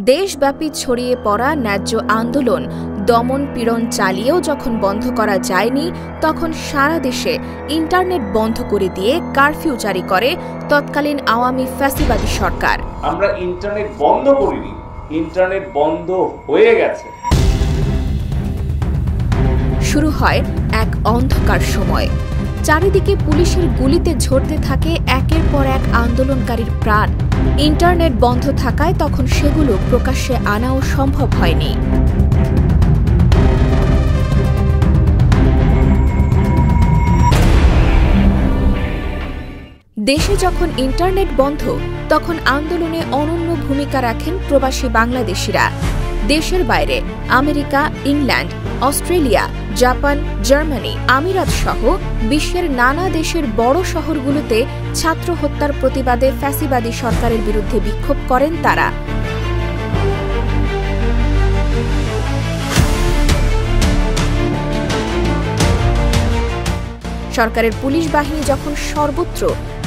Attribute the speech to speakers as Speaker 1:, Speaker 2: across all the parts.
Speaker 1: দেশব্যাপী ছড়িয়ে পড়া ন্যায্য আন্দোলন দমন পীড়ন চালিয়েও যখন বন্ধ করা যায়নি, তখন সারা দেশে ইন্টারনেট বন্ধ করে দিয়ে কারফিউ জারি করে তৎকালীন আওয়ামী ফ্যাসিবাদী সরকার।
Speaker 2: আমরা ইন্টারনেট বন্ধ করিনি, ইন্টারনেট বন্ধ হয়ে গেছে।
Speaker 1: শুরু হয় এক অন্ধকার সময়। চারিদিকে পুলিশের গুলিতে ঝরতে থাকে একের পর এক আন্দোলনকারীর প্রাণ। ইন্টারনেট বন্ধ থাকায় তখন সেগুলো প্রকাশ্যে আনাও সম্ভব হয়নি। দেশে যখন ইন্টারনেট বন্ধ, তখন আন্দোলনে অনন্য ভূমিকা রাখেন প্রবাসী বাংলাদেশিরা। দেশের বাইরে America, England, Australia, Japan, Germany, আমিরাত সহ বিশ্বের নানা দেশের বড় শহরগুলোতে ছাত্র হত্যার প্রতিবাদে ফ্যাসিবাদী সরকারের বিরুদ্ধে বিক্ষোভ করেন তারা। সরকারের পুলিশ বাহিনী যখন সর্বত্র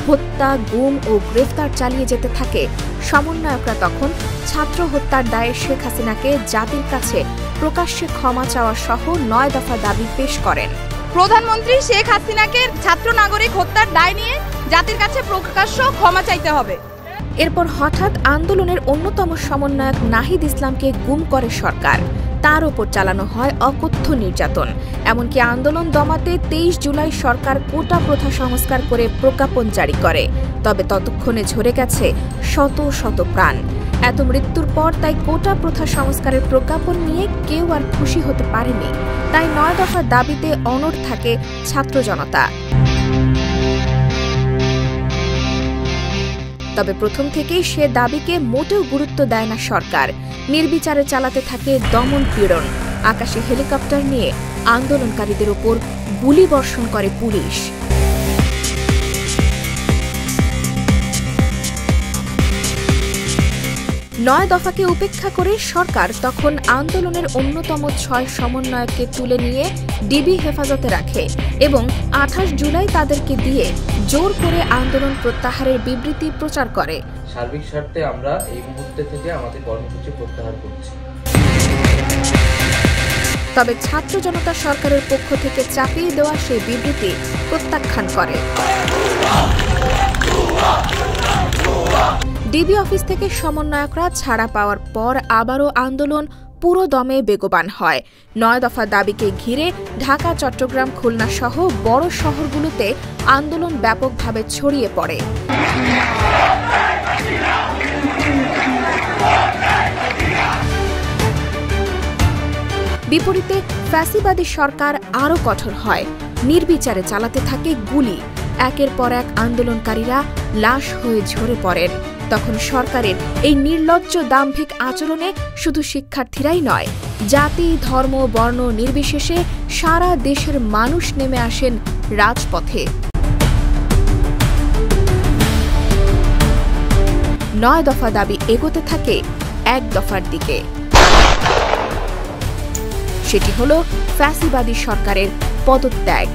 Speaker 1: হত্যা, গুম ও গ্রেফতার চালিয়ে যেতে থাকে, সমন্বয়করা তখন ছাত্র হত্যার দায়ে শেখ হাসিনাকে জাতির কাছে প্রকাশ্যে ক্ষমা চাওয়া সহ ৯ দফা দাবি পেশ করেন।
Speaker 3: প্রধানমন্ত্রী শেখ হাসিনাকে ছাত্র নাগরিক হত্যার দায় নিয়ে জাতির কাছে প্রকাশ্য ক্ষমা চাইতে হবে।
Speaker 1: এরপর হঠাৎ আন্দোলনের অন্যতম সমন্বয়ক নাহিদ ইসলামকে গুম করে সরকার। তার ওপর চালানো হয় অকথ্য নির্যাতন। এমনকি আন্দোলন দমাতে ২৩ জুলাই সরকার কোটা প্রথা সংস্কার করে প্রজ্ঞাপন জারি করে। তবে ততক্ষণে ঝরে গেছে শত শত প্রাণ। এত মৃত্যুর পর তাই কোটা প্রথা সংস্কারের প্রজ্ঞাপন নিয়ে কেউ আর খুশি হতে পারেনি। তাই ৯ দফা দাবিতে অনড় থাকে ছাত্র জনতা। তবে প্রথম থেকেই সে দাবিকে মোটেও গুরুত্ব দেয় না সরকার। নির্বিচারে চালাতে থাকে দমন পীড়ন। আকাশে হেলিকপ্টার নিয়ে আন্দোলনকারীদের ওপর গুলি বর্ষণ করে পুলিশ। ৯ দফাকে উপেক্ষা করে সরকার তখন আন্দোলনের অন্যতম ৬ সমন্বয়ককে তুলে নিয়ে ডিবি হেফাজতে রাখে এবং ২৮ জুলাই তাদেরকে দিয়ে জোর করে আন্দোলন প্রত্যাহারের বিবৃতি প্রচার করে।
Speaker 4: সার্বিক স্বার্থে আমরা এই মুহূর্তে থেকে আমাদের কর্মসূচি প্রত্যাহার করছি।
Speaker 1: তবে ছাত্র জনতা সরকারের পক্ষ থেকে চাপিয়ে দেওয়া সেই বিবৃতি প্রত্যাখ্যান করে। ডিবি অফিস থেকে সমন্বয়করা ছাড়া পাওয়ার পর আবারও আন্দোলন পুরো দমে বেগবান হয়। ৯ দফা দাবিকে ঘিরে ঢাকা, চট্টগ্রাম, খুলনা সহ বড় শহরগুলোতে আন্দোলন ব্যাপকভাবে ছড়িয়ে পড়ে। বিপরীতে ফ্যাসিবাদী সরকার আরও কঠোর হয়। নির্বিচারে চালাতে থাকে গুলি। একের পর এক আন্দোলনকারীরা লাশ হয়ে ঝরে পড়েন। তখন সরকারের এই নির্লজ্জ দাম্ভিক আচরণে শুধু শিক্ষার্থীরাই নয়, জাতি, ধর্ম, বর্ণ নির্বিশেষে সারা দেশের মানুষ নেমে আসেন রাজপথে। ৯ দফা দাবি এগোতে থাকে ১ দফার দিকে। সেটি হলো ফ্যাসিবাদী সরকারের পদত্যাগ।